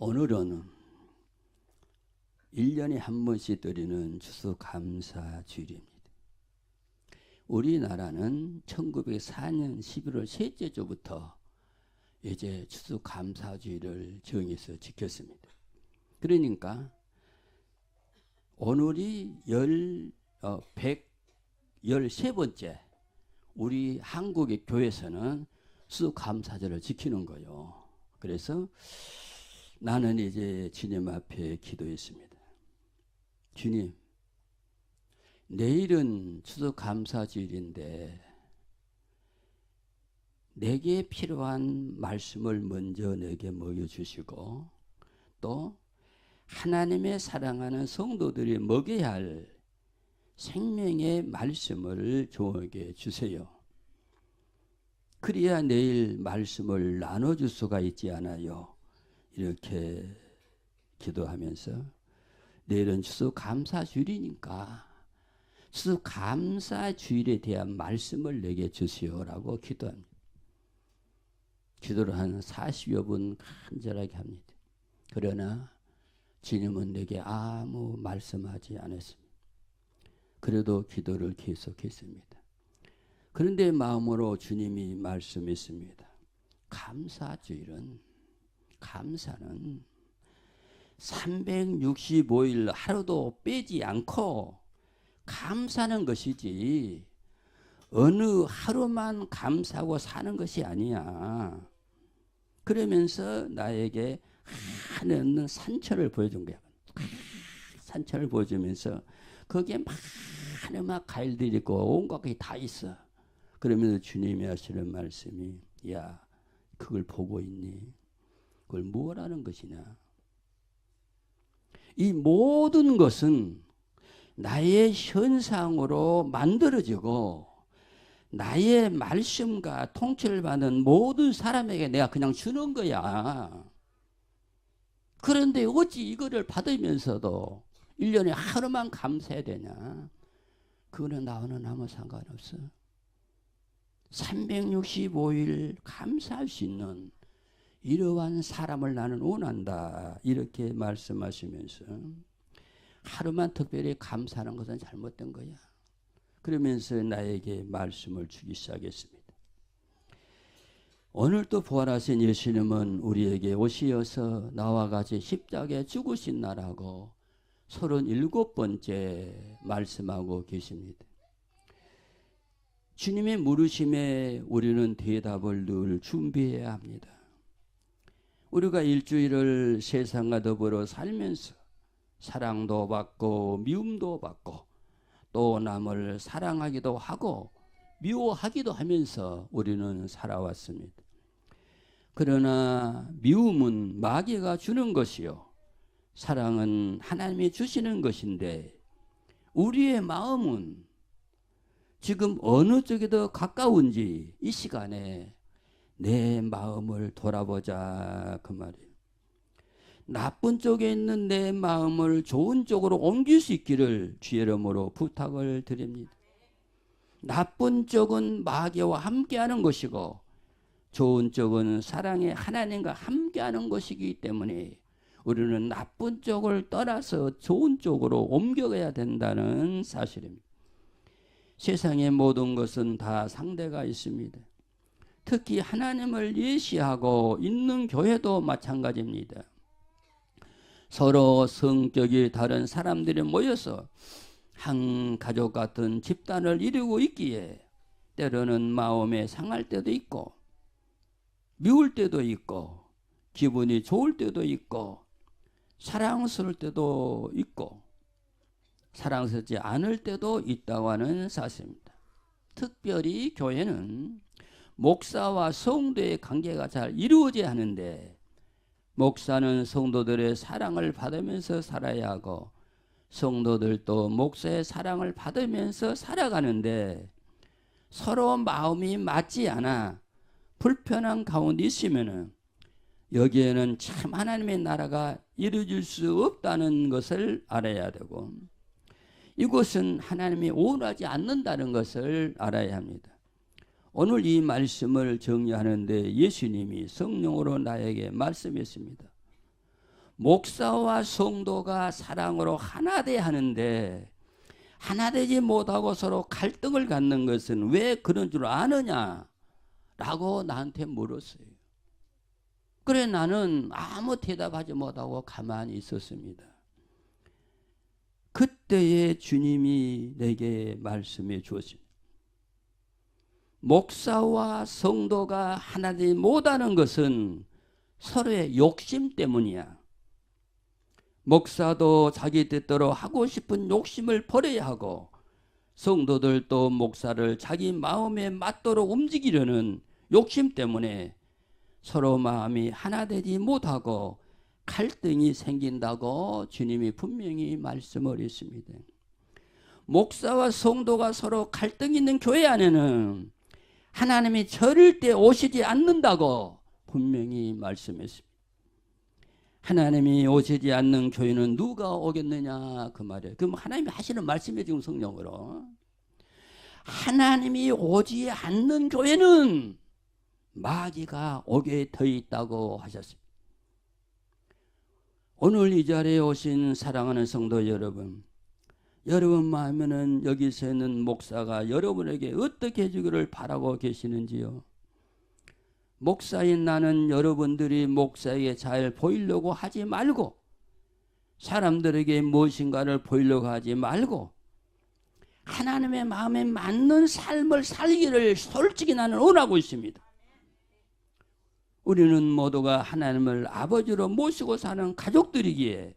오늘은 1년에 한 번씩 드리는 추수감사주일입니다. 우리나라는 1904년 11월 셋째 주부터 이제 추수감사주일을 정해서 지켰습니다. 그러니까 오늘이 113번째 우리 한국의 교회에서는 추수감사절을 지키는 거예요. 그래서 나는 이제 주님 앞에 기도했습니다. 주님, 내일은 추수감사주일인데 내게 필요한 말씀을 먼저 내게 먹여주시고 또 하나님의 사랑하는 성도들이 먹여야 할 생명의 말씀을 저에게 주세요. 그래야 내일 말씀을 나눠줄 수가 있지 않아요. 이렇게 기도하면서 내일은 추수감사주일이니까 추수감사주일에 대한 말씀을 내게 주시오라고 기도합니다. 기도를 한 40여 분 간절하게 합니다. 그러나 주님은 내게 아무 말씀하지 않았습니다. 그래도 기도를 계속했습니다. 그런데 마음으로 주님이 말씀했습니다. 감사는 365일 하루도 빼지 않고 감사하는 것이지 어느 하루만 감사하고 사는 것이 아니야. 그러면서 나에게 하는 산천을 보여준 거야. 산천을 보여주면서 거기에 많은 과일들이 있고 온갖 것이 다 있어. 그러면서 주님이 하시는 말씀이 야, 그걸 보고 있니? 그걸 뭐라는 것이냐? 이 모든 것은 나의 현상으로 만들어지고 나의 말씀과 통치를 받는 모든 사람에게 내가 그냥 주는 거야. 그런데 어찌 이거를 받으면서도 1년에 하루만 감사해야 되냐? 그거는 나와는 아무 상관없어. 365일 감사할 수 있는 이러한 사람을 나는 원한다. 이렇게 말씀하시면서 하루만 특별히 감사하는 것은 잘못된 거야. 그러면서 나에게 말씀을 주기 시작했습니다. 오늘 또 부활하신 예수님은 우리에게 오시어서 나와 같이 십자가에 죽으신 나라고 37번째 말씀하고 계십니다. 주님의 물으심에 우리는 대답을 늘 준비해야 합니다. 우리가 일주일을 세상과 더불어 살면서 사랑도 받고 미움도 받고 또 남을 사랑하기도 하고 미워하기도 하면서 우리는 살아왔습니다. 그러나 미움은 마귀가 주는 것이요 사랑은 하나님이 주시는 것인데 우리의 마음은 지금 어느 쪽에 더 가까운지 이 시간에 내 마음을 돌아보자 그 말이에요. 나쁜 쪽에 있는 내 마음을 좋은 쪽으로 옮길 수 있기를 주의 이름으로 부탁을 드립니다. 나쁜 쪽은 마귀와 함께하는 것이고 좋은 쪽은 사랑의 하나님과 함께하는 것이기 때문에 우리는 나쁜 쪽을 떠나서 좋은 쪽으로 옮겨가야 된다는 사실입니다. 세상의 모든 것은 다 상대가 있습니다. 특히 하나님을 예시하고 있는 교회도 마찬가지입니다. 서로 성격이 다른 사람들이 모여서 한 가족 같은 집단을 이루고 있기에 때로는 마음에 상할 때도 있고 미울 때도 있고 기분이 좋을 때도 있고 사랑스러울 때도 있고 사랑스럽지 않을 때도 있다고 하는 사실입니다. 특별히 교회는 목사와 성도의 관계가 잘 이루어져야 하는데 목사는 성도들의 사랑을 받으면서 살아야 하고 성도들도 목사의 사랑을 받으면서 살아가는데 서로 마음이 맞지 않아 불편한 가운데 있으면은 여기에는 참 하나님의 나라가 이루어질 수 없다는 것을 알아야 되고 이것은 하나님이 원하지 않는다는 것을 알아야 합니다. 오늘 이 말씀을 정리하는데 예수님이 성령으로 나에게 말씀했습니다. 목사와 성도가 사랑으로 하나 돼야 하는데 하나 되지 못하고 서로 갈등을 갖는 것은 왜 그런 줄 아느냐? 라고 나한테 물었어요. 그래 나는 아무 대답하지 못하고 가만히 있었습니다. 그때에 주님이 내게 말씀해 주었습니다. 목사와 성도가 하나 되지 못하는 것은 서로의 욕심 때문이야. 목사도 자기 뜻대로 하고 싶은 욕심을 버려야 하고 성도들도 목사를 자기 마음에 맞도록 움직이려는 욕심 때문에 서로 마음이 하나 되지 못하고 갈등이 생긴다고 주님이 분명히 말씀을 했습니다. 목사와 성도가 서로 갈등 있는 교회 안에는 하나님이 절대 오시지 않는다고 분명히 말씀했습니다. 하나님이 오시지 않는 교회는 누가 오겠느냐 그 말이에요. 그럼 하나님이 하시는 말씀이에요. 지금 성령으로 하나님이 오지 않는 교회는 마귀가 오게 더 있다고 하셨습니다. 오늘 이 자리에 오신 사랑하는 성도 여러분, 여러분 마음에는 여기서 있는 목사가 여러분에게 어떻게 해주기를 바라고 계시는지요? 목사인 나는 여러분들이 목사에게 잘 보이려고 하지 말고 사람들에게 무엇인가를 보이려고 하지 말고 하나님의 마음에 맞는 삶을 살기를 솔직히 나는 원하고 있습니다. 우리는 모두가 하나님을 아버지로 모시고 사는 가족들이기에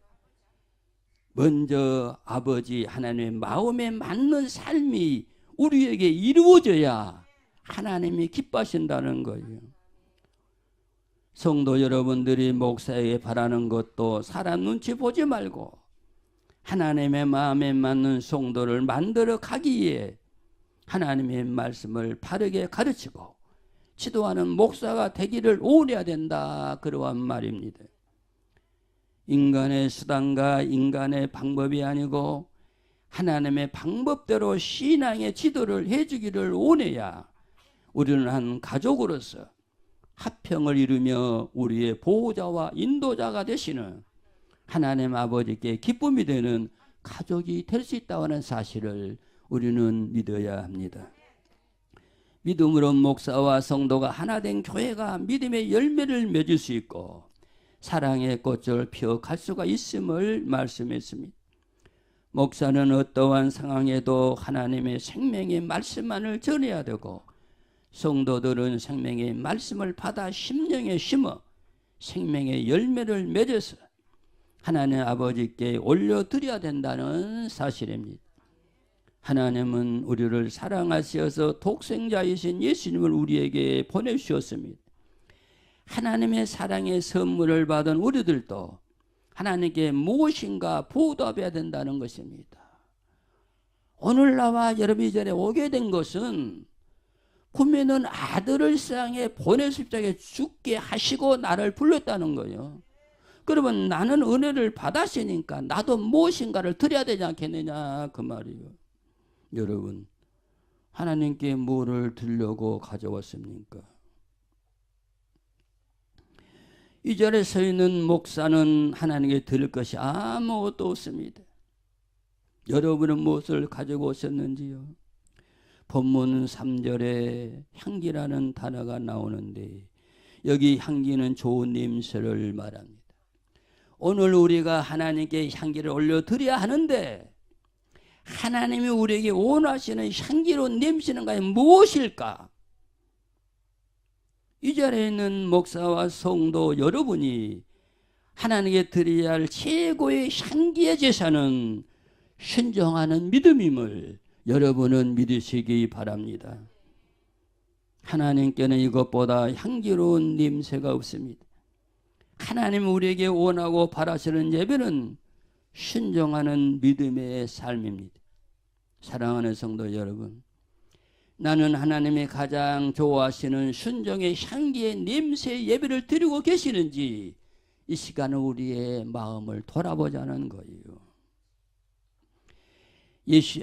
먼저 아버지 하나님의 마음에 맞는 삶이 우리에게 이루어져야 하나님이 기뻐하신다는 거예요. 성도 여러분들이 목사에게 바라는 것도 사람 눈치 보지 말고 하나님의 마음에 맞는 성도를 만들어 가기에 하나님의 말씀을 바르게 가르치고 지도하는 목사가 되기를 원해야 된다. 그러한 말입니다. 인간의 수단과 인간의 방법이 아니고 하나님의 방법대로 신앙의 지도를 해주기를 원해야 우리는 한 가족으로서 화평을 이루며 우리의 보호자와 인도자가 되시는 하나님 아버지께 기쁨이 되는 가족이 될 수 있다고 하는 사실을 우리는 믿어야 합니다. 믿음으로 목사와 성도가 하나 된 교회가 믿음의 열매를 맺을 수 있고 사랑의 꽃을 피어갈 수가 있음을 말씀했습니다. 목사는 어떠한 상황에도 하나님의 생명의 말씀만을 전해야 되고 성도들은 생명의 말씀을 받아 심령에 심어 생명의 열매를 맺어서 하나님 아버지께 올려드려야 된다는 사실입니다. 하나님은 우리를 사랑하셔서 독생자이신 예수님을 우리에게 보내주셨습니다. 하나님의 사랑의 선물을 받은 우리들도 하나님께 무엇인가 보답해야 된다는 것입니다. 오늘 나와 여러분이 전에 오게 된 것은 구매는 아들을 세상에 보내십자에 죽게 하시고 나를 불렀다는 거예요. 그러면 나는 은혜를 받았으니까 나도 무엇인가를 드려야 되지 않겠느냐 그 말이에요. 여러분 하나님께 뭐를 드리려고 가져왔습니까? 이 자리에 서 있는 목사는 하나님께 드릴 것이 아무것도 없습니다. 여러분은 무엇을 가지고 오셨는지요? 본문 3절에 향기라는 단어가 나오는데 여기 향기는 좋은 냄새를 말합니다. 오늘 우리가 하나님께 향기를 올려드려야 하는데 하나님이 우리에게 원하시는 향기로운 냄새는 과연 무엇일까? 이 자리에 있는 목사와 성도 여러분이 하나님께 드려야 할 최고의 향기의 제사는 순종하는 믿음임을 여러분은 믿으시기 바랍니다. 하나님께는 이것보다 향기로운 냄새가 없습니다. 하나님 우리에게 원하고 바라시는 예배는 순종하는 믿음의 삶입니다. 사랑하는 성도 여러분, 나는 하나님이 가장 좋아하시는 순종의 향기의 냄새의 예배를 드리고 계시는지 이 시간은 우리의 마음을 돌아보자는 거예요.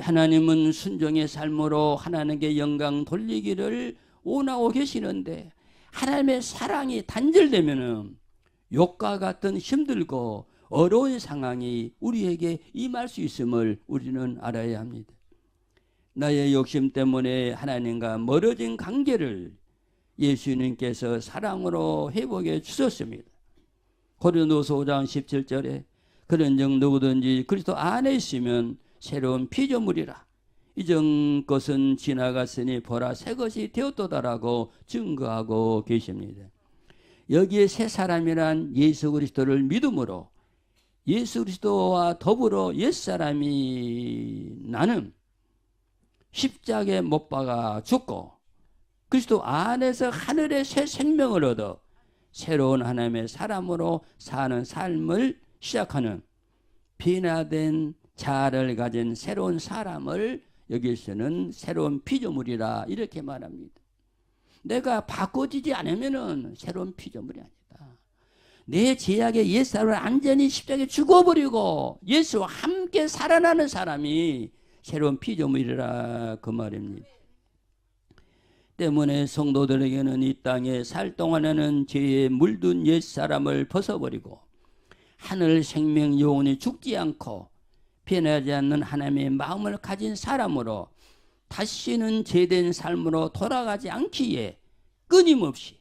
하나님은 순종의 삶으로 하나님께 영광 돌리기를 원하고 계시는데 하나님의 사랑이 단절되면은 욕과 같은 힘들고 어려운 상황이 우리에게 임할 수 있음을 우리는 알아야 합니다. 나의 욕심 때문에 하나님과 멀어진 관계를 예수님께서 사랑으로 회복해 주셨습니다. 고린도서 5장 17절에 그런즉 누구든지 그리스도 안에 있으면 새로운 피조물이라 이전 것은 지나갔으니 보라 새 것이 되었도다라고 증거하고 계십니다. 여기에 새 사람이란 예수 그리스도를 믿음으로 예수 그리스도와 더불어 옛사람이 나는 십자가에 못 박아 죽고 그리스도 안에서 하늘의 새 생명을 얻어 새로운 하나님의 사람으로 사는 삶을 시작하는 변화된 자아를 가진 새로운 사람을 여기서는 새로운 피조물이라 이렇게 말합니다. 내가 바꿔지지 않으면 새로운 피조물이 아니다. 내 죄악의 옛사람을 완전히 십자가에 죽어버리고 예수와 함께 살아나는 사람이 새로운 피조물이라 그 말입니다. 때문에 성도들에게는 이 땅에 살 동안에는 죄에 물든 옛사람을 벗어버리고 하늘 생명 영혼이 죽지 않고 변하지 않는 하나님의 마음을 가진 사람으로 다시는 죄된 삶으로 돌아가지 않기에 끊임없이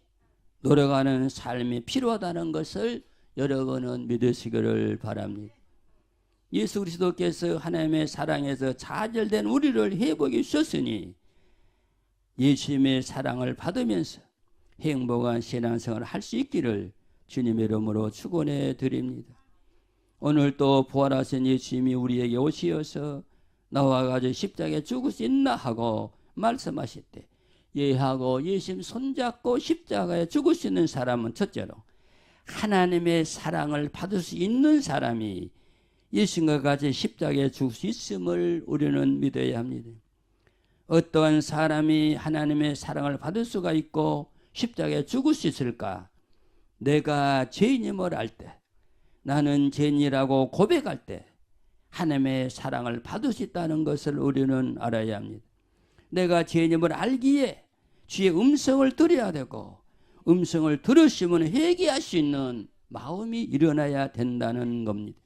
노력하는 삶이 필요하다는 것을 여러분은 믿으시기를 바랍니다. 예수 그리스도께서 하나님의 사랑에서 좌절된 우리를 회복해 주셨으니 예수님의 사랑을 받으면서 행복한 신앙생활을 할 수 있기를 주님의 이름으로 축원해 드립니다. 오늘 또 부활하신 예수님이 우리에게 오시어서 나와 가지고 십자가에 죽을 수 있나 하고 말씀하실 때 예하고 예수님 손잡고 십자가에 죽을 수 있는 사람은 첫째로 하나님의 사랑을 받을 수 있는 사람이 예수님과 같이 십자가에 죽을 수 있음을 우리는 믿어야 합니다. 어떠한 사람이 하나님의 사랑을 받을 수가 있고 십자가에 죽을 수 있을까? 내가 죄인임을 알 때, 나는 죄인이라고 고백할 때 하나님의 사랑을 받을 수 있다는 것을 우리는 알아야 합니다. 내가 죄인임을 알기에 주의 음성을 들어야 되고 음성을 들으시면 회개할 수 있는 마음이 일어나야 된다는 겁니다.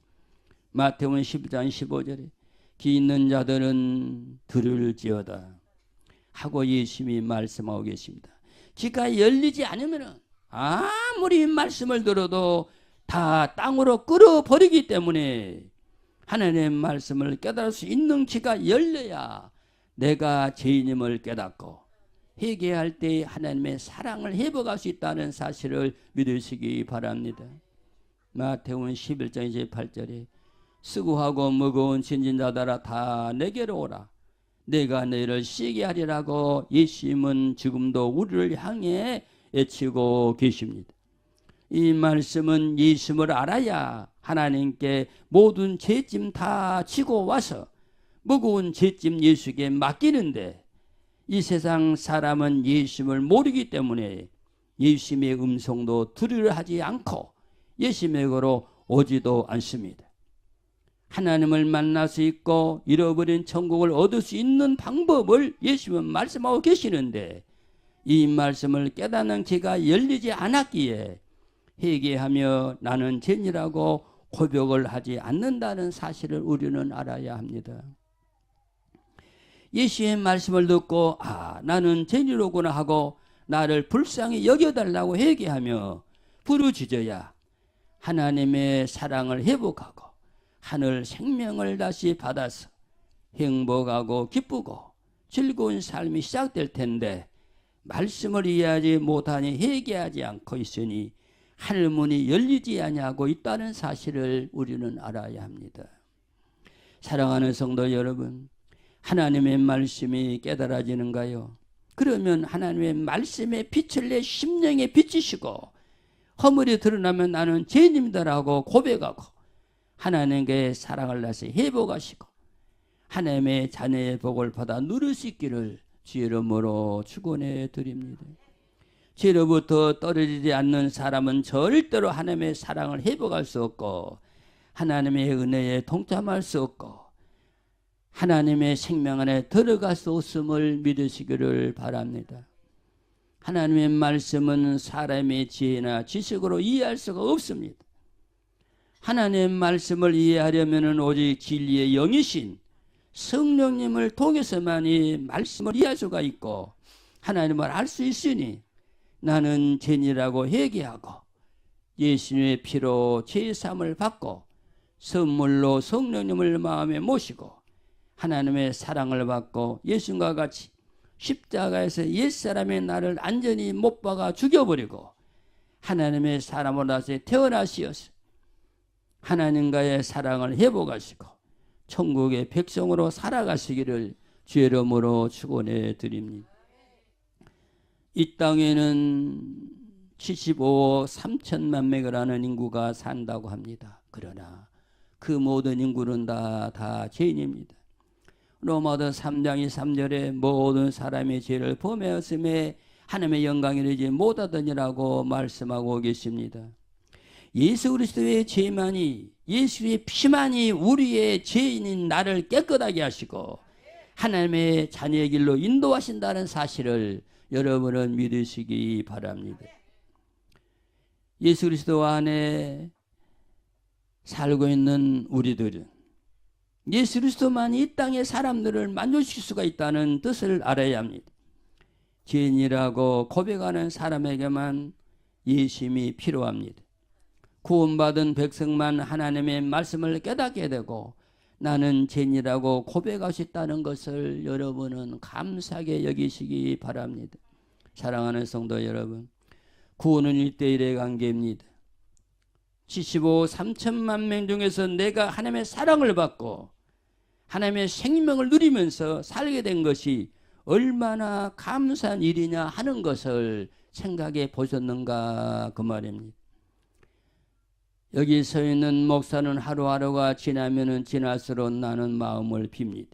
마태복음 11장 15절에 귀 있는 자들은 들을지어다 하고 예수님이 말씀하고 계십니다. 귀가 열리지 않으면 아무리 말씀을 들어도 다 땅으로 끌어버리기 때문에 하나님의 말씀을 깨달을 수 있는 귀가 열려야 내가 죄인임을 깨닫고 회개할 때 하나님의 사랑을 회복할 수 있다는 사실을 믿으시기 바랍니다. 마태복음 11장 28절에 수고하고 무거운 짐진 자들아 다 내게로 오라 내가 너희를 쉬게 하리라고 예수님은 지금도 우리를 향해 외치고 계십니다. 이 말씀은 예수님을 알아야 하나님께 모든 죄짐 다 지고 와서 무거운 죄짐 예수에게 맡기는데 이 세상 사람은 예수님을 모르기 때문에 예수님의 음성도 들으려 하지 않고 예수님에게로 오지도 않습니다. 하나님을 만날 수 있고 잃어버린 천국을 얻을 수 있는 방법을 예수님은 말씀하고 계시는데 이 말씀을 깨닫는 귀가 열리지 않았기에 회개하며 나는 죄인이라고 고백을 하지 않는다는 사실을 우리는 알아야 합니다. 예수의 말씀을 듣고 나는 죄인이로구나 하고 나를 불쌍히 여겨달라고 회개하며 부르짖어야 하나님의 사랑을 회복하고 하늘 생명을 다시 받아서 행복하고 기쁘고 즐거운 삶이 시작될 텐데 말씀을 이해하지 못하니 회개하지 않고 있으니 하늘문이 열리지 아니하고 있다는 사실을 우리는 알아야 합니다. 사랑하는 성도 여러분, 하나님의 말씀이 깨달아지는가요? 그러면 하나님의 말씀의 빛을 내 심령에 비치시고 허물이 드러나면 나는 죄인입니다라고 고백하고 하나님께 사랑을 다시 회복하시고 하나님의 자녀의 복을 받아 누릴 수 있기를 주의 이름으로 축원해 드립니다. 죄로부터 떨어지지 않는 사람은 절대로 하나님의 사랑을 회복할 수 없고 하나님의 은혜에 동참할 수 없고 하나님의 생명 안에 들어갈 수 없음을 믿으시기를 바랍니다. 하나님의 말씀은 사람의 지혜나 지식으로 이해할 수가 없습니다. 하나님의 말씀을 이해하려면 오직 진리의 영이신 성령님을 통해서만이 말씀을 이해할 수가 있고 하나님을 알 수 있으니 나는 죄인이라고 회개하고 예수님의 피로 죄사함을 받고 선물로 성령님을 마음에 모시고 하나님의 사랑을 받고 예수님과 같이 십자가에서 옛사람의 나를 안전히 못 박아 죽여버리고 하나님의 사람으로 다시 태어나시어서 하나님과의 사랑을 회복하시고 천국의 백성으로 살아가시기를 주의 이름으로 축원해 드립니다. 이 땅에는 75억 3천만 명이라는 인구가 산다고 합니다. 그러나 그 모든 인구는 다 죄인입니다. 로마서 3장 3절에 모든 사람의 죄를 범하였음에 하나님의 영광에 이르지 못하더니라고 말씀하고 계십니다. 예수 그리스도의 죄만이 예수의 피만이 우리의 죄인인 나를 깨끗하게 하시고 하나님의 자녀의 길로 인도하신다는 사실을 여러분은 믿으시기 바랍니다. 예수 그리스도 안에 살고 있는 우리들은 예수 그리스도만이 이 땅의 사람들을 만족시킬 수가 있다는 뜻을 알아야 합니다. 죄인이라고 고백하는 사람에게만 예수님이 필요합니다. 구원받은 백성만 하나님의 말씀을 깨닫게 되고 나는 죄인이라고 고백할 수 있다는 것을 여러분은 감사하게 여기시기 바랍니다. 사랑하는 성도 여러분, 구원은 1:1의 관계입니다. 75억 3천만 명 중에서 내가 하나님의 사랑을 받고 하나님의 생명을 누리면서 살게 된 것이 얼마나 감사한 일이냐 하는 것을 생각해 보셨는가 그 말입니다. 여기 서 있는 목사는 하루하루가 지나면은 지날수록 나는 마음을 빕니다.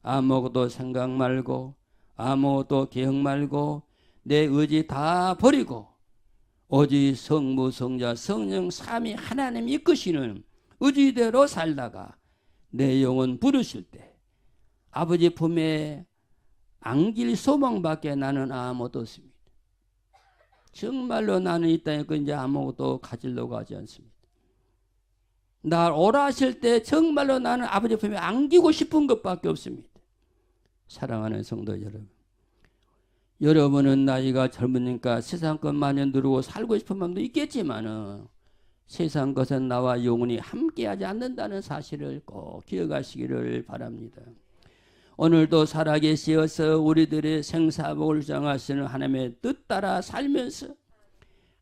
아무것도 생각 말고 아무것도 계획 말고 내 의지 다 버리고 오직 성부 성자 성령 삼위 하나님 이끄시는 의지대로 살다가 내 영혼 부르실 때 아버지 품에 안길 소망밖에 나는 아무것도 없습니다. 정말로 나는 이 땅에 이제 아무것도 가지려고 하지 않습니다. 날 오라 하실 때 정말로 나는 아버지 품에 안기고 싶은 것밖에 없습니다. 사랑하는 성도 여러분, 여러분은 나이가 젊으니까 세상 것만에 누르고 살고 싶은 마음도 있겠지만 세상 것은 나와 영원히 함께하지 않는다는 사실을 꼭 기억하시기를 바랍니다. 오늘도 살아계시어서 우리들의 생사복을 정하시는 하나님의 뜻 따라 살면서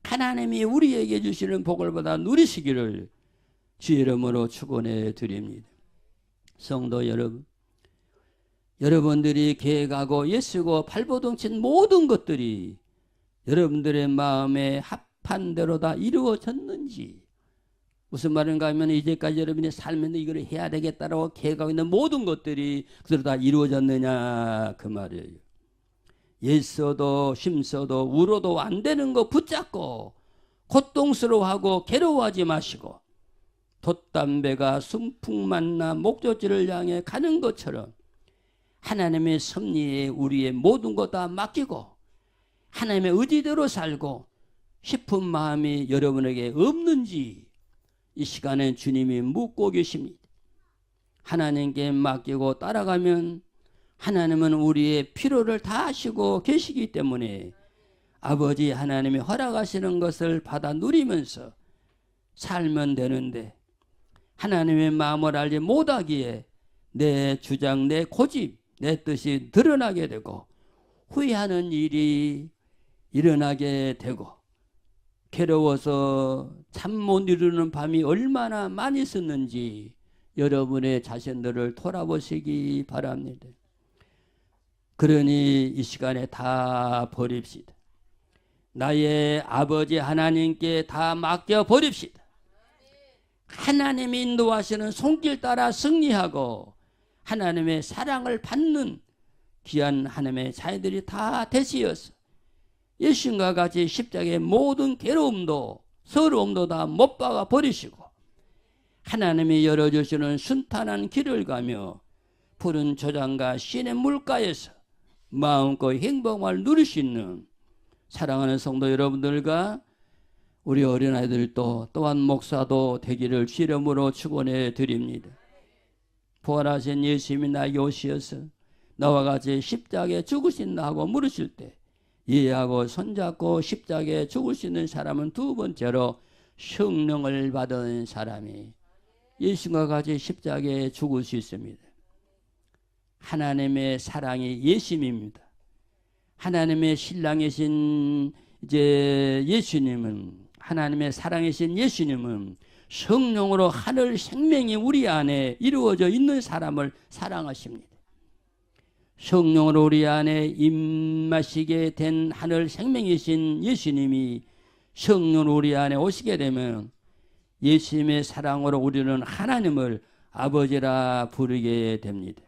하나님이 우리에게 주시는 복을 받아 누리시기를 주의 이름으로 축원해 드립니다. 성도 여러분, 여러분들이 계획하고 애쓰고 발버둥친 모든 것들이 여러분들의 마음에 합한 대로 다 이루어졌는지, 무슨 말인가 하면 이제까지 여러분이 살면서 이걸 해야 되겠다라고 계획하고 있는 모든 것들이 그대로 다 이루어졌느냐 그 말이에요. 애써도 힘써도 울어도 안 되는 거 붙잡고 고통스러워하고 괴로워하지 마시고 돛담배가 순풍만나 목적지를 향해 가는 것처럼 하나님의 섭리에 우리의 모든 것 다 맡기고 하나님의 의지대로 살고 싶은 마음이 여러분에게 없는지 이 시간에 주님이 묻고 계십니다. 하나님께 맡기고 따라가면 하나님은 우리의 필요를 다 아시고 계시기 때문에 아버지 하나님이 허락하시는 것을 받아 누리면서 살면 되는데 하나님의 마음을 알지 못하기에 내 주장, 내 고집, 내 뜻이 드러나게 되고 후회하는 일이 일어나게 되고 괴로워서 잠 못 이루는 밤이 얼마나 많이 있었는지 여러분의 자신들을 돌아보시기 바랍니다. 그러니 이 시간에 다 버립시다. 나의 아버지 하나님께 다 맡겨버립시다. 하나님이 인도하시는 손길 따라 승리하고 하나님의 사랑을 받는 귀한 하나님의 자녀들이 다 되시어서 예수님과 같이 십자가의 모든 괴로움도 서러움도 다 못 박아 버리시고 하나님이 열어주시는 순탄한 길을 가며 푸른 초장과 신의 물가에서 마음껏 행복을 누릴 수 있는 사랑하는 성도 여러분들과 우리 어린아이들도 또한 목사도 되기를 주 이름으로 축원해 드립니다. 부활하신 예수님이 나에게 오시어서 나와 같이 십자가에 죽으신다 하고 물으실 때 이해하고 손잡고 십자가에 죽을 수 있는 사람은 두 번째로 성령을 받은 사람이 예수님과 같이 십자가에 죽을 수 있습니다. 하나님의 사랑이 예수님입니다. 하나님의 신랑이신 예수님은, 하나님의 사랑이신 예수님은 성령으로 하늘 생명이 우리 안에 이루어져 있는 사람을 사랑하십니다. 성령으로 우리 안에 임하시게 된 하늘 생명이신 예수님이 성령으로 우리 안에 오시게 되면 예수님의 사랑으로 우리는 하나님을 아버지라 부르게 됩니다.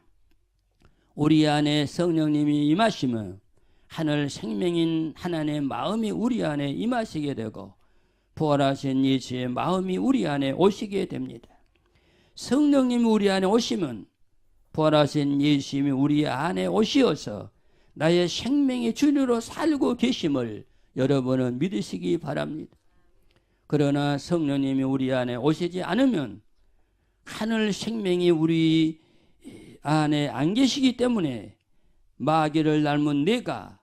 우리 안에 성령님이 임하시면 하늘 생명인 하나님의 마음이 우리 안에 임하시게 되고 부활하신 예수의 마음이 우리 안에 오시게 됩니다. 성령님이 우리 안에 오시면 부활하신 예수님이 우리 안에 오시어서 나의 생명의 주인으로 살고 계심을 여러분은 믿으시기 바랍니다. 그러나 성령님이 우리 안에 오시지 않으면 하늘 생명이 우리 안에 안 계시기 때문에 마귀를 닮은 내가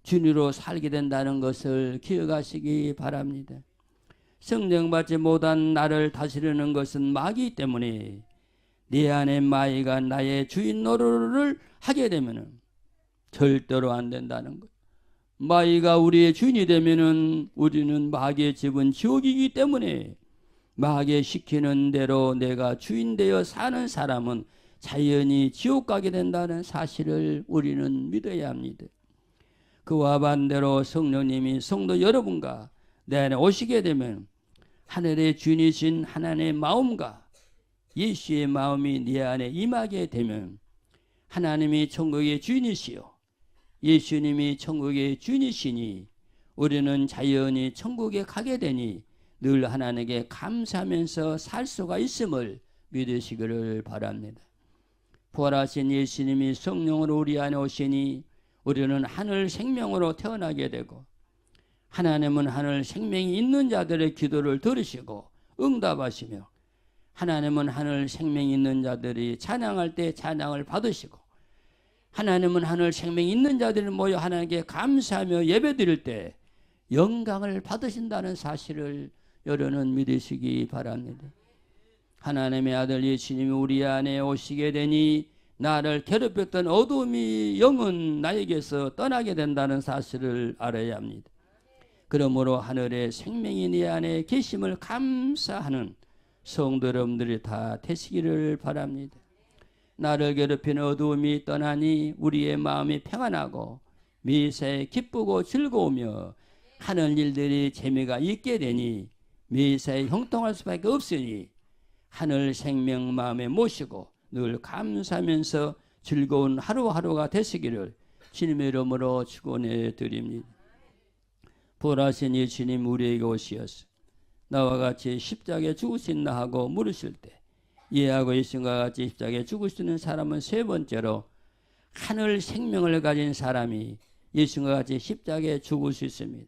주인으로 살게 된다는 것을 기억하시기 바랍니다. 성령 받지 못한 나를 다스리는 것은 마귀 때문에 내 안에 마귀가 나의 주인 노릇을 하게 되면 절대로 안 된다는 것. 마귀가 우리의 주인이 되면은 우리는 마귀의 집은 지옥이기 때문에 마귀의 시키는 대로 내가 주인 되어 사는 사람은 자연히 지옥 가게 된다는 사실을 우리는 믿어야 합니다. 그와 반대로 성령님이 성도 여러분과 내 안에 오시게 되면 하늘의 주인이신 하나님의 마음과 예수의 마음이 네 안에 임하게 되면 하나님이 천국의 주인이시요 예수님이 천국의 주인이시니 우리는 자연히 천국에 가게 되니 늘 하나님께 감사하면서 살 수가 있음을 믿으시기를 바랍니다. 부활하신 예수님이 성령으로 우리 안에 오시니 우리는 하늘 생명으로 태어나게 되고 하나님은 하늘 생명이 있는 자들의 기도를 들으시고 응답하시며 하나님은 하늘 생명이 있는 자들이 찬양할 때 찬양을 받으시고 하나님은 하늘 생명이 있는 자들이 모여 하나님께 감사하며 예배드릴 때 영광을 받으신다는 사실을 여러분은 믿으시기 바랍니다. 하나님의 아들 예수님이 우리 안에 오시게 되니 나를 괴롭혔던 어둠이 영은 나에게서 떠나게 된다는 사실을 알아야 합니다. 그러므로 하늘의 생명이 네 안에 계심을 감사하는 성도 여러분들이 다 되시기를 바랍니다. 나를 괴롭히는 어두움이 떠나니 우리의 마음이 평안하고 매사에 기쁘고 즐거우며 하는 일들이 재미가 있게 되니 매사에 형통할 수밖에 없으니 하늘 생명 마음에 모시고 늘 감사하면서 즐거운 하루하루가 되시기를 주님의 이름으로 축원해 드립니다. 부활하신 예수님 우리에게 오시어서 나와 같이 십자가에 죽으신다 하고 물으실 때 이해하고 예수님과 같이 십자가에 죽을 수 있는 사람은 세 번째로 하늘 생명을 가진 사람이 예수님과 같이 십자가에 죽을 수 있습니다.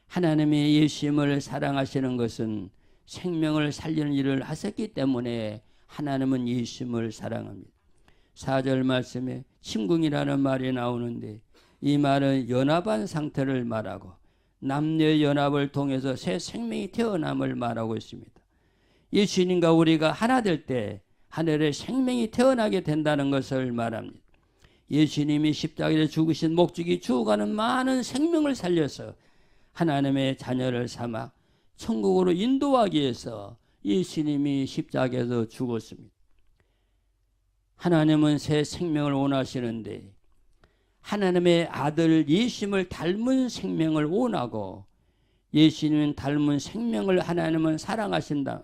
하나님의 예수님을 사랑하시는 것은 생명을 살리는 일을 하셨기 때문에 하나님은 예수님을 사랑합니다. 4절 말씀에 침궁이라는 말이 나오는데 이 말은 연합한 상태를 말하고 남녀 연합을 통해서 새 생명이 태어남을 말하고 있습니다. 예수님과 우리가 하나 될 때 하늘의 생명이 태어나게 된다는 것을 말합니다. 예수님이 십자가에 죽으신 목적이 죽어가는 많은 생명을 살려서 하나님의 자녀를 삼아 천국으로 인도하기 위해서 예수님이 십자가에서 죽었습니다. 하나님은 새 생명을 원하시는데 하나님의 아들 예수님을 닮은 생명을 원하고 예수님은 닮은 생명을 하나님은 사랑하신다.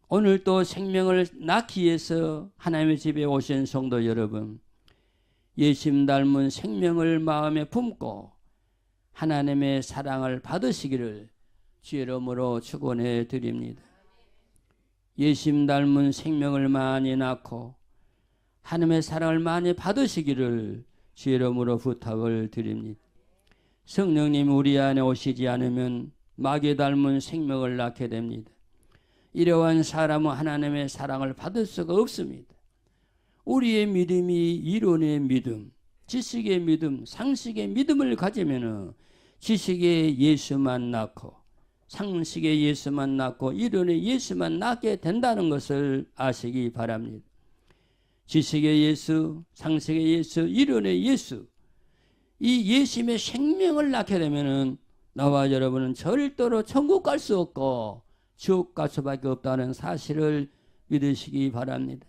오늘 또 생명을 낳기 위해서 하나님의 집에 오신 성도 여러분, 예수님 닮은 생명을 마음에 품고 하나님의 사랑을 받으시기를 주의 이름으로 축원해 드립니다. 예수님 닮은 생명을 많이 낳고 하나님의 사랑을 많이 받으시기를 주의 이름으로 부탁을 드립니다. 성령님 우리 안에 오시지 않으면 마귀 닮은 생명을 낳게 됩니다. 이러한 사람은 하나님의 사랑을 받을 수가 없습니다. 우리의 믿음이 이론의 믿음, 지식의 믿음, 상식의 믿음을 가지면 지식의 예수만 낳고 상식의 예수만 낳고 이론의 예수만 낳게 된다는 것을 아시기 바랍니다. 지식의 예수, 상식의 예수, 이론의 예수, 이 예수님의 생명을 낳게 되면 나와 여러분은 절대로 천국 갈 수 없고 지옥 갈 수밖에 없다는 사실을 믿으시기 바랍니다.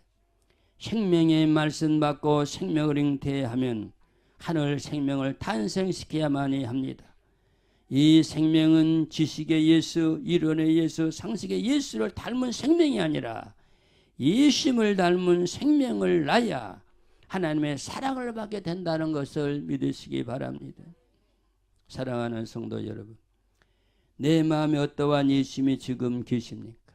생명의 말씀 받고 생명을 잉태하면 하늘 생명을 탄생시켜야만이 합니다. 이 생명은 지식의 예수, 이론의 예수, 상식의 예수를 닮은 생명이 아니라 예수님을 닮은 생명을 낳아야 하나님의 사랑을 받게 된다는 것을 믿으시기 바랍니다. 사랑하는 성도 여러분, 내 마음에 어떠한 예수님이 지금 계십니까?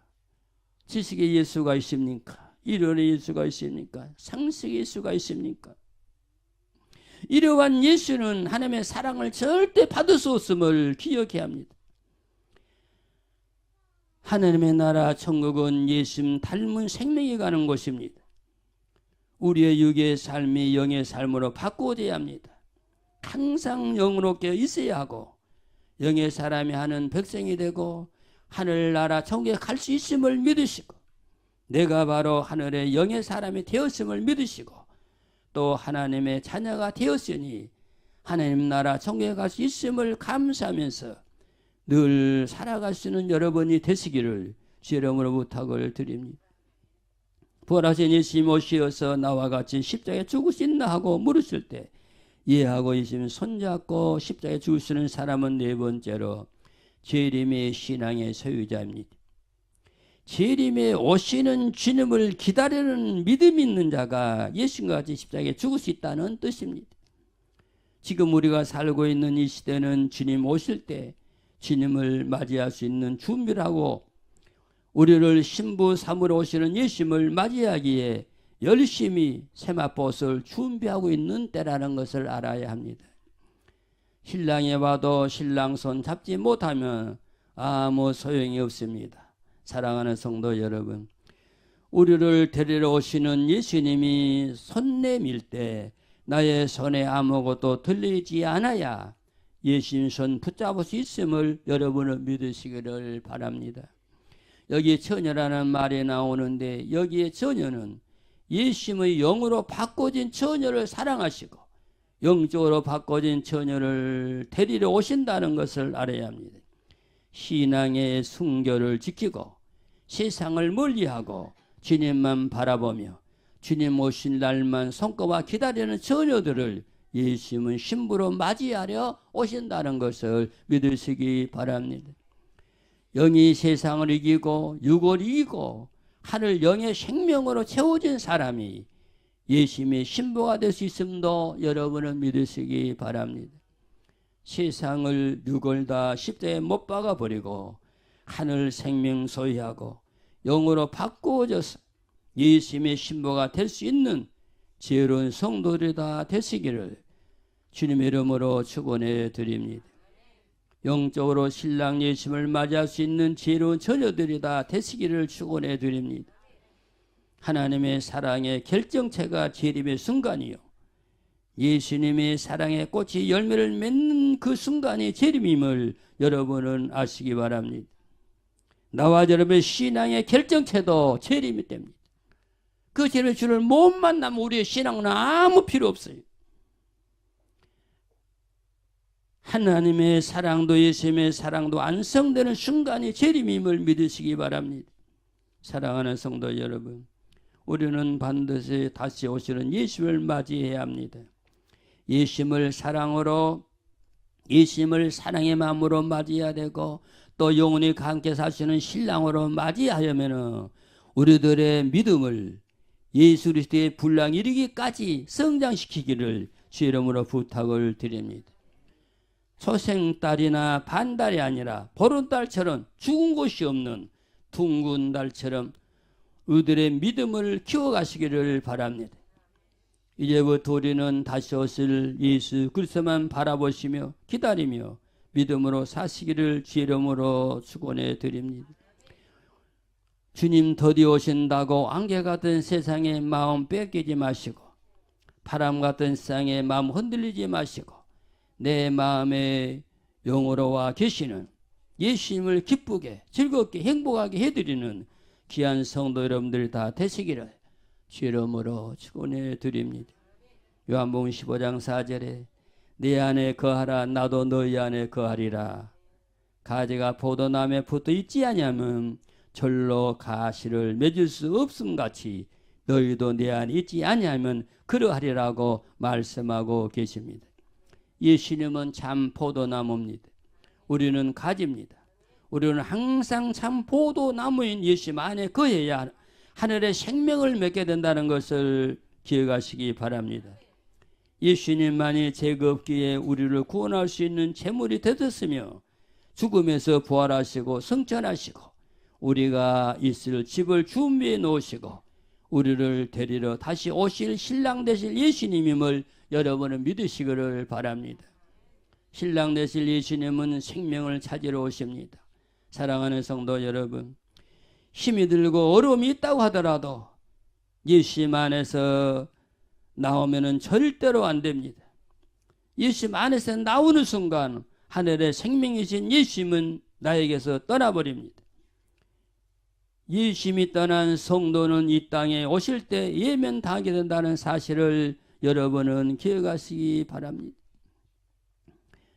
지식의 예수가 있습니까? 이론의 예수가 있습니까? 상식의 예수가 있습니까? 이러한 예수는 하나님의 사랑을 절대 받을 수 없음을 기억해야 합니다. 하나님의 나라 천국은 예수님 닮은 생명이 가는 곳입니다. 우리의 육의 삶이 영의 삶으로 바꾸어져야 합니다. 항상 영으로 깨어 있어야 하고 영의 사람이 하는 백성이 되고 하늘나라 천국에 갈 수 있음을 믿으시고 내가 바로 하늘의 영의 사람이 되었음을 믿으시고 또 하나님의 자녀가 되었으니 하나님 나라 천국에 갈 수 있음을 감사하면서 늘 살아갈 수 있는 여러분이 되시기를 주 이름으로 부탁을 드립니다. 부활하신 예수님 오시어서 나와 같이 십자가에 죽을 수 있나 하고 물으실 때 예하고 있으면 손잡고 십자가에 죽으시는 사람은 네 번째로 재림의 신앙의 소유자입니다. 재림에 오시는 주님을 기다리는 믿음이 있는 자가 예수님과 같이 십자가에 죽을 수 있다는 뜻입니다. 지금 우리가 살고 있는 이 시대는 주님 오실 때 주님을 맞이할 수 있는 준비를 하고 우리를 신부 삼으러 오시는 예수님을 맞이하기에 열심히 세마포스를 준비하고 있는 때라는 것을 알아야 합니다. 신랑이 와도 신랑 손 잡지 못하면 아무 소용이 없습니다. 사랑하는 성도 여러분, 우리를 데리러 오시는 예수님이 손 내밀 때 나의 손에 아무것도 들리지 않아야 예수님 손 붙잡을 수 있음을 여러분은 믿으시기를 바랍니다. 여기 처녀라는 말이 나오는데 여기에 처녀는 예수님의 영으로 바꿔진 처녀를 사랑하시고 영적으로 바꿔진 처녀를 데리러 오신다는 것을 알아야 합니다. 신앙의 순결을 지키고 세상을 멀리하고 주님만 바라보며 주님 오신 날만 손꼽아 기다리는 처녀들을 예수님은 신부로 맞이하려 오신다는 것을 믿으시기 바랍니다. 영이 세상을 이기고 육을 이기고 하늘 영의 생명으로 채워진 사람이 예수님의 신부가 될 수 있음도 여러분은 믿으시기 바랍니다. 세상을 육을 다 십자가에 못 박아버리고 하늘 생명 소유하고 영으로 바꾸어져서 예수님의 신부가 될 수 있는 지혜로운 성도들이 다 되시기를 주님의 이름으로 축원해 드립니다. 영적으로 신랑 예수님을 맞이할 수 있는 지혜로운 처녀들이 다 되시기를 축원해 드립니다. 하나님의 사랑의 결정체가 재림의 순간이요 예수님의 사랑의 꽃이 열매를 맺는 그 순간이 재림임을 여러분은 아시기 바랍니다. 나와 여러분의 신앙의 결정체도 재림이 됩니다. 그 재림의 주를 못 만나면 우리의 신앙은 아무 필요 없어요. 하나님의 사랑도 예수님의 사랑도 완성되는 순간이 재림임을 믿으시기 바랍니다. 사랑하는 성도 여러분, 우리는 반드시 다시 오시는 예수님을 맞이해야 합니다. 예수님을 사랑으로 예수님을 사랑의 마음으로 맞이해야 되고 또 영원히 함께 사시는 신랑으로 맞이하려면 우리들의 믿음을 예수 그리스도의 분량 이르기까지 성장시키기를 주 이름으로 부탁을 드립니다. 초생딸이나 반달이 아니라 보름달처럼 죽은 곳이 없는 둥근 달처럼 우리들의 믿음을 키워가시기를 바랍니다. 이제부터 우리는 다시 오실 예수 그리스도만 바라보시며 기다리며 믿음으로 사시기를 주의 이름으로 축원해 드립니다. 주님 드디어 오신다고 안개 같은 세상의 마음 뺏기지 마시고 바람 같은 세상의 마음 흔들리지 마시고 내 마음에 영으로 와 계시는 예수님을 기쁘게 즐겁게 행복하게 해드리는 귀한 성도 여러분들 다 되시기를 주의 이름으로 축원해 드립니다. 요한복음 15장 4절에 내 안에 거하라 나도 너희 안에 거하리라. 가지가 포도나무에 붙어 있지 아니하면 절로 가시를 맺을 수 없음 같이 너희도 내 안에 있지 아니하면 그러하리라고 말씀하고 계십니다. 예수님은 참 포도나무입니다. 우리는 가지입니다. 우리는 항상 참 포도나무인 예수님 안에 거해야 하늘의 생명을 맺게 된다는 것을 기억하시기 바랍니다. 예수님만이 죄가 없기에 우리를 구원할 수 있는 제물이 되셨으며 죽음에서 부활하시고 성천하시고 우리가 있을 집을 준비해 놓으시고 우리를 데리러 다시 오실 신랑 되실 예수님임을 여러분은 믿으시기를 바랍니다. 신랑 되실 예수님은 생명을 찾으러 오십니다. 사랑하는 성도 여러분, 힘이 들고 어려움이 있다고 하더라도 예수님 안에서 나오면은 절대로 안 됩니다. 예수님 안에서 나오는 순간 하늘의 생명이신 예수님은 나에게서 떠나버립니다. 예수님이 떠난 성도는 이 땅에 오실 때 예면당하게 된다는 사실을 여러분은 기억하시기 바랍니다.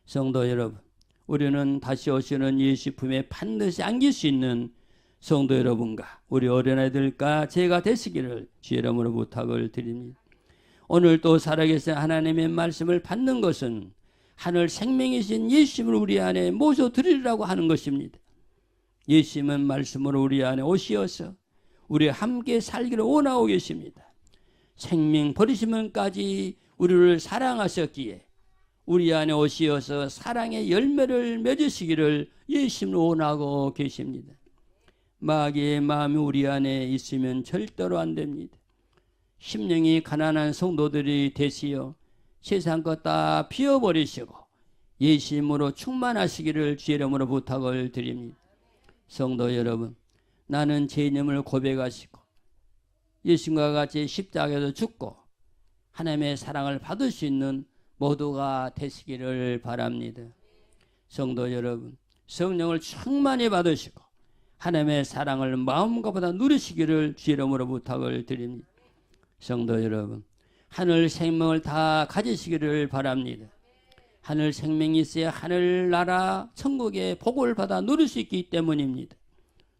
성도 여러분, 우리는 다시 오시는 예수 품에 반드시 안길 수 있는 성도 여러분과 우리 어린아이들과 제가 되시기를 주의 이름으로 부탁을 드립니다. 오늘 또 살아계신 하나님의 말씀을 받는 것은 하늘 생명이신 예수님을 우리 안에 모셔드리라고 하는 것입니다. 예수님은 말씀으로 우리 안에 오시어서 우리 함께 살기를 원하고 계십니다. 생명 버리시면까지 우리를 사랑하셨기에 우리 안에 오시어서 사랑의 열매를 맺으시기를 예수님을 원하고 계십니다. 마귀의 마음이 우리 안에 있으면 절대로 안 됩니다. 심령이 가난한 성도들이 되시어 세상 것 다 비워버리시고 예수님으로 충만하시기를 주의 이름으로 부탁을 드립니다. 성도 여러분, 나는 죄인임을 고백하시고 예수님과 같이 십자가에서 죽고 하나님의 사랑을 받을 수 있는 모두가 되시기를 바랍니다. 성도 여러분, 성령을 충만히 받으시고 하나님의 사랑을 마음과 보다 누리시기를 주의 이름으로 부탁을 드립니다. 성도 여러분, 하늘 생명을 다 가지시기를 바랍니다. 하늘 생명이 있어야 하늘나라 천국의 복을 받아 누릴 수 있기 때문입니다.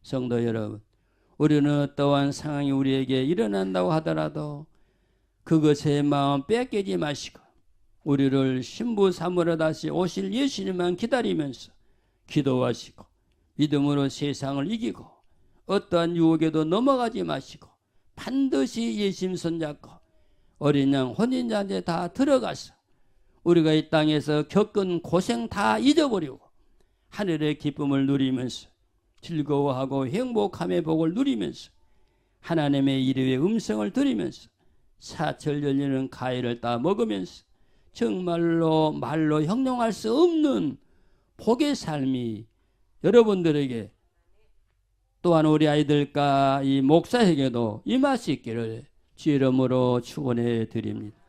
성도 여러분, 우리는 어떠한 상황이 우리에게 일어난다고 하더라도 그것의 마음 뺏기지 마시고 우리를 신부 삼으러 다시 오실 예수님만 기다리면서 기도하시고 믿음으로 세상을 이기고 어떠한 유혹에도 넘어가지 마시고 반드시 예수님 손잡고 어린 양 혼인잔치에 다 들어가서 우리가 이 땅에서 겪은 고생 다 잊어버리고 하늘의 기쁨을 누리면서 즐거워하고 행복함의 복을 누리면서 하나님의 이름의 음성을 들으면서 사철 열리는 과일을 따 먹으면서 정말로 말로 형용할 수 없는 복의 삶이 여러분들에게 또한 우리 아이들과 이 목사에게도 임할 수 있기를 주의 이름으로 축원해 드립니다.